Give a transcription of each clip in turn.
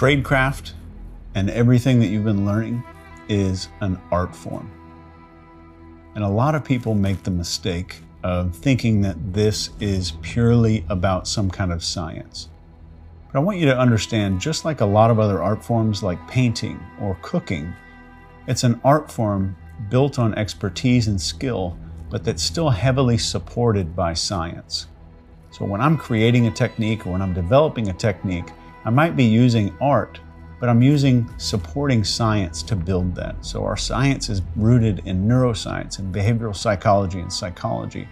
Tradecraft and everything that you've been learning is an art form. And a lot of people make the mistake of thinking that this is purely about some kind of science. But I want you to understand, just like a lot of other art forms like painting or cooking, it's an art form built on expertise and skill, but that's still heavily supported by science. So when I'm creating a technique or when I'm developing a technique, I might be using art, but I'm using supporting science to build that. So our science is rooted in neuroscience and behavioral psychology and psychology.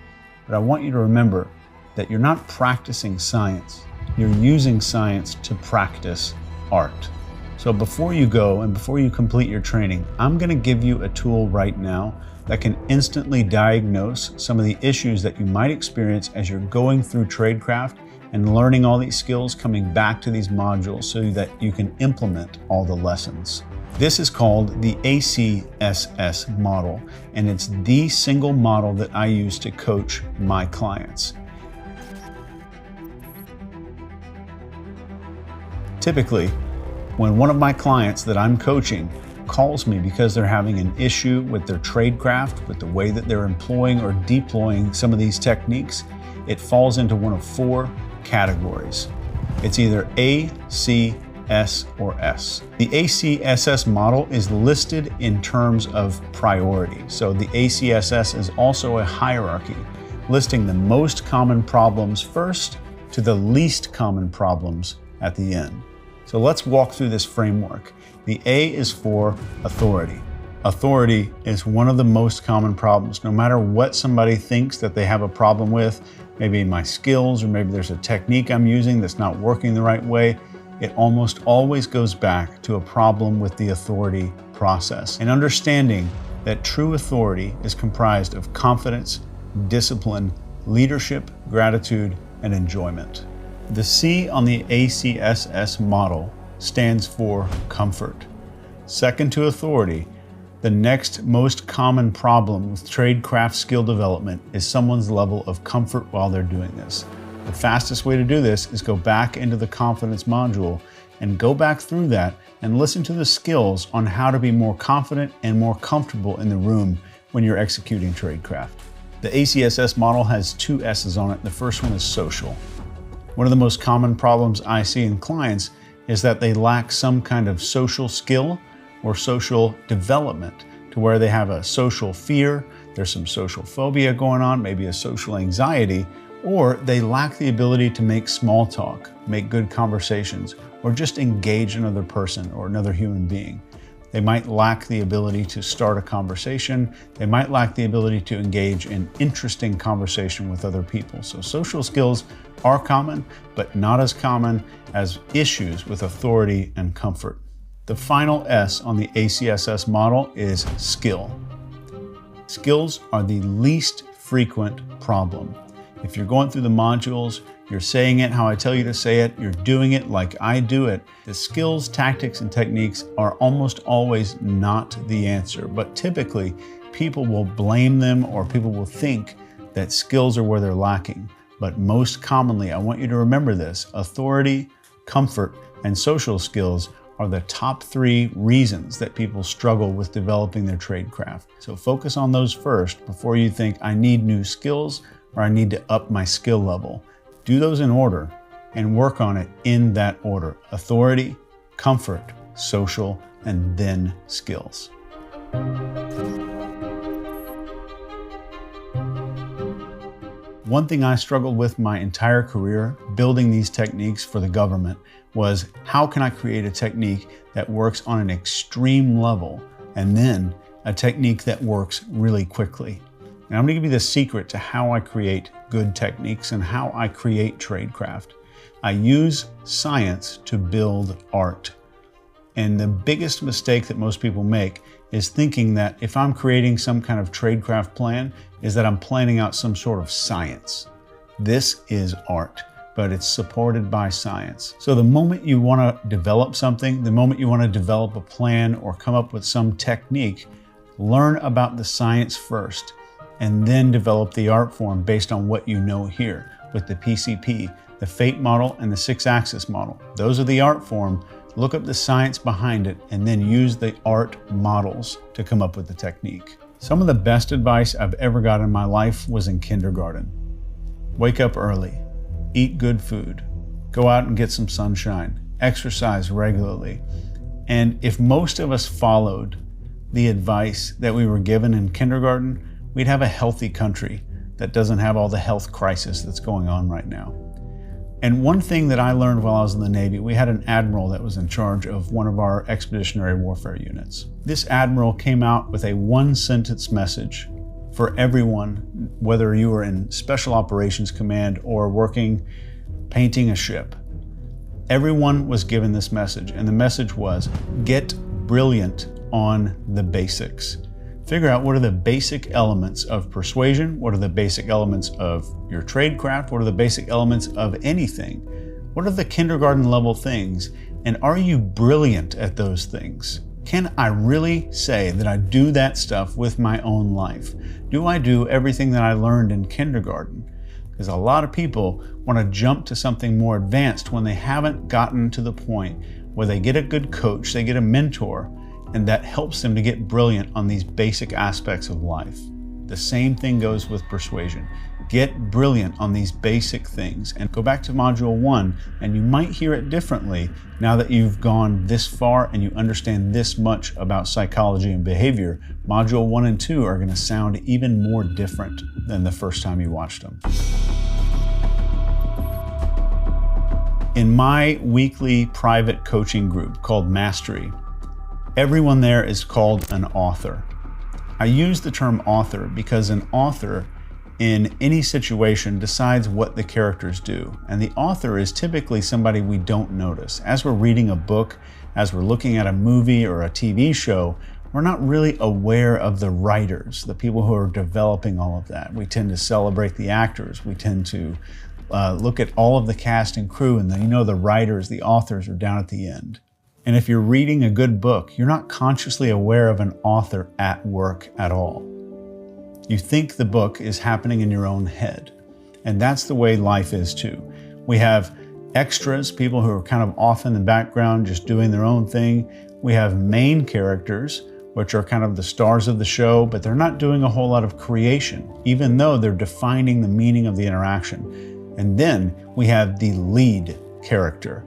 But I want you to remember that you're not practicing science. You're using science to practice art. So before you go and before you complete your training, I'm going to give you a tool right now that can instantly diagnose some of the issues that you might experience as you're going through Tradecraft and learning all these skills, coming back to these modules so that you can implement all the lessons. This is called the ACSS model, and it's the single model that I use to coach my clients. Typically, when one of my clients that I'm coaching calls me because they're having an issue with their tradecraft, with the way that they're employing or deploying some of these techniques, it falls into one of four categories. It's either A, C, S, or S. The ACSS model is listed in terms of priority. So the ACSS is also a hierarchy, listing the most common problems first to the least common problems at the end. So let's walk through this framework. The A is for authority. Authority is one of the most common problems. No matter what somebody thinks that they have a problem with, maybe my skills, or maybe there's a technique I'm using that's not working the right way, it almost always goes back to a problem with the authority process. And understanding that true authority is comprised of confidence, discipline, leadership, gratitude, and enjoyment. The C on the ACSS model stands for comfort. Second to authority, the next most common problem with tradecraft skill development is someone's level of comfort while they're doing this. The fastest way to do this is go back into the confidence module and go back through that and listen to the skills on how to be more confident and more comfortable in the room when you're executing tradecraft. The ACSS model has two S's on it. The first one is social. One of the most common problems I see in clients is that they lack some kind of social skill or social development, to where they have a social fear, there's some social phobia going on, maybe a social anxiety, or they lack the ability to make small talk, make good conversations, or just engage another person or another human being. They might lack the ability to start a conversation. They might lack the ability to engage in interesting conversation with other people. So social skills are common, but not as common as issues with authority and comfort. The final S on the ACSS model is skill. Skills are the least frequent problem. If you're going through the modules, you're saying it how I tell you to say it, you're doing it like I do it, the skills, tactics, and techniques are almost always not the answer. But typically, people will blame them, or people will think that skills are where they're lacking. But most commonly, I want you to remember this: authority, comfort, and social skills are the top three reasons that people struggle with developing their tradecraft. So focus on those first before you think, I need new skills or I need to up my skill level. Do those in order and work on it in that order: authority, comfort, social, and then skills. One thing I struggled with my entire career building these techniques for the government was, how can I create a technique that works on an extreme level and then a technique that works really quickly? And I'm going to give you the secret to how I create good techniques and how I create tradecraft. I use science to build art. And the biggest mistake that most people make is thinking that if I'm creating some kind of tradecraft plan, is that I'm planning out some sort of science. This is art, but it's supported by science. So the moment you want to develop something, the moment you want to develop a plan or come up with some technique, learn about the science first, and then develop the art form based on what you know here with the PCP, the Fate model, and the 6-axis model. Those are the art form. Look up the science behind it and then use the art models to come up with the technique. Some of the best advice I've ever got in my life was in kindergarten. Wake up early, eat good food, go out and get some sunshine, exercise regularly. And if most of us followed the advice that we were given in kindergarten, we'd have a healthy country that doesn't have all the health crisis that's going on right now. And one thing that I learned while I was in the Navy, we had an admiral that was in charge of one of our expeditionary warfare units. This admiral came out with a 1-sentence message for everyone, whether you were in Special Operations Command or working, painting a ship. Everyone was given this message, and the message was, get brilliant on the basics. Figure out what are the basic elements of persuasion, what are the basic elements of your tradecraft, what are the basic elements of anything, what are the kindergarten level things, and are you brilliant at those things? Can I really say that I do that stuff with my own life? Do I do everything that I learned in kindergarten? Because a lot of people want to jump to something more advanced when they haven't gotten to the point where they get a good coach, they get a mentor, and that helps them to get brilliant on these basic aspects of life. The same thing goes with persuasion. Get brilliant on these basic things and go back to Module 1, and you might hear it differently now that you've gone this far and you understand this much about psychology and behavior. Module 1 and 2 are going to sound even more different than the first time you watched them. In my weekly private coaching group called Mastery, everyone there is called an author. I use the term author because an author in any situation decides what the characters do. And the author is typically somebody we don't notice. As we're reading a book, as we're looking at a movie or a TV show, we're not really aware of the writers, the people who are developing all of that. We tend to celebrate the actors. We tend to look at all of the cast and crew, and then the writers, the authors are down at the end. And if you're reading a good book, you're not consciously aware of an author at work at all. You think the book is happening in your own head. And that's the way life is too. We have extras, people who are kind of off in the background, just doing their own thing. We have main characters, which are kind of the stars of the show, but they're not doing a whole lot of creation, even though they're defining the meaning of the interaction. And then we have the lead character.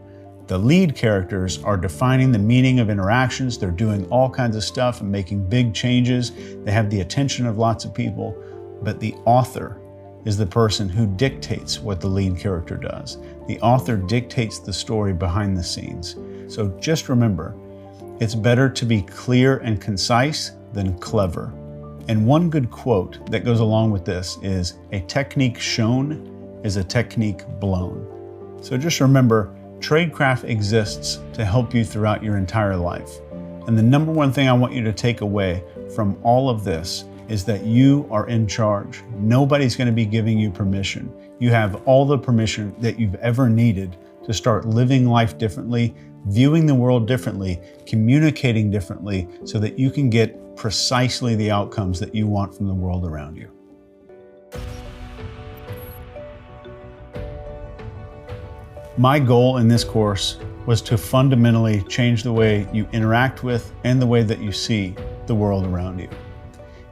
The lead characters are defining the meaning of interactions. They're doing all kinds of stuff and making big changes. They have the attention of lots of people, but the author is the person who dictates what the lead character does. The author dictates the story behind the scenes. So just remember, it's better to be clear and concise than clever. And one good quote that goes along with this is, a technique shown is a technique blown. So just remember, tradecraft exists to help you throughout your entire life. And the number one thing I want you to take away from all of this is that you are in charge. Nobody's going to be giving you permission. You have all the permission that you've ever needed to start living life differently, viewing the world differently, communicating differently, so that you can get precisely the outcomes that you want from the world around you. My goal in this course was to fundamentally change the way you interact with and the way that you see the world around you.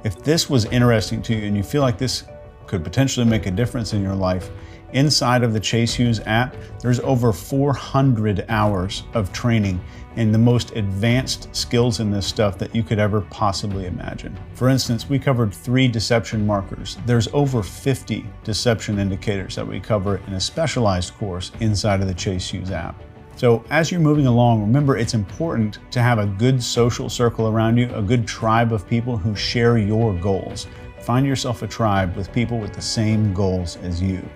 If this was interesting to you and you feel like this could potentially make a difference in your life, inside of the Chase Hughes app, there's over 400 hours of training in the most advanced skills in this stuff that you could ever possibly imagine. For instance, we covered 3 deception markers. There's over 50 deception indicators that we cover in a specialized course inside of the Chase Hughes app. So as you're moving along, remember it's important to have a good social circle around you, a good tribe of people who share your goals. Find yourself a tribe with people with the same goals as you.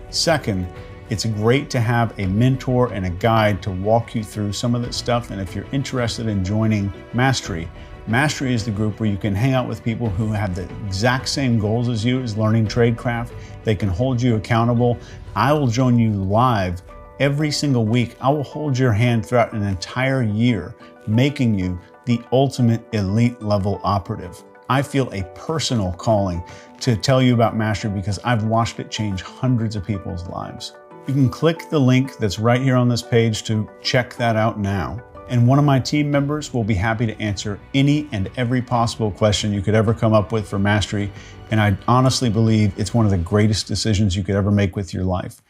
Second, It's great to have a mentor and a guide to walk you through some of this stuff. And if you're interested in joining Mastery, Mastery is the group where you can hang out with people who have the exact same goals as you, as learning tradecraft. They can hold you accountable. I will join you live every single week. I will hold your hand throughout an entire year, making you the ultimate elite level operative. I feel a personal calling to tell you about Mastery because I've watched it change hundreds of people's lives. You can click the link that's right here on this page to check that out now. And one of my team members will be happy to answer any and every possible question you could ever come up with for Mastery. And I honestly believe it's one of the greatest decisions you could ever make with your life.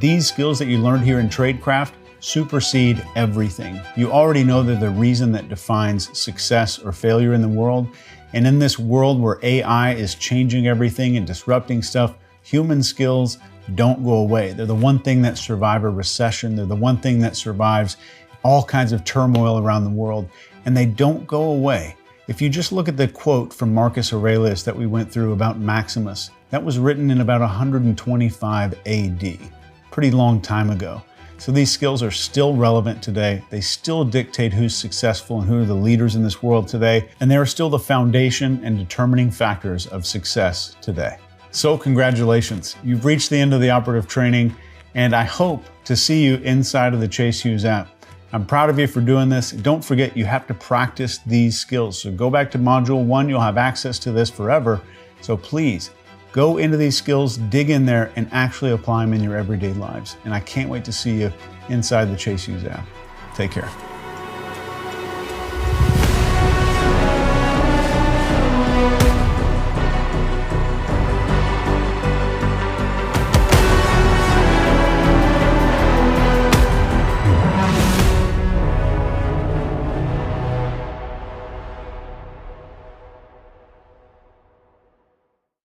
These skills that you learned here in Tradecraft supersede everything. You already know they're the reason that defines success or failure in the world. And in this world where AI is changing everything and disrupting stuff, human skills don't go away. They're the one thing that survive a recession. They're the one thing that survives all kinds of turmoil around the world, and they don't go away. If you just look at the quote from Marcus Aurelius that we went through about Maximus, that was written in about 125 AD, pretty long time ago. So these skills are still relevant today. They still dictate who's successful and who are the leaders in this world today, and they are still the foundation and determining factors of success today. So congratulations, you've reached the end of the operative training, and I hope to see you inside of the Chase Hughes app. I'm proud of you for doing this. Don't forget, you have to practice these skills. So go back to Module 1, you'll have access to this forever. So please, go into these skills, dig in there, and actually apply them in your everyday lives. And I can't wait to see you inside the Chase Hughes app. Take care.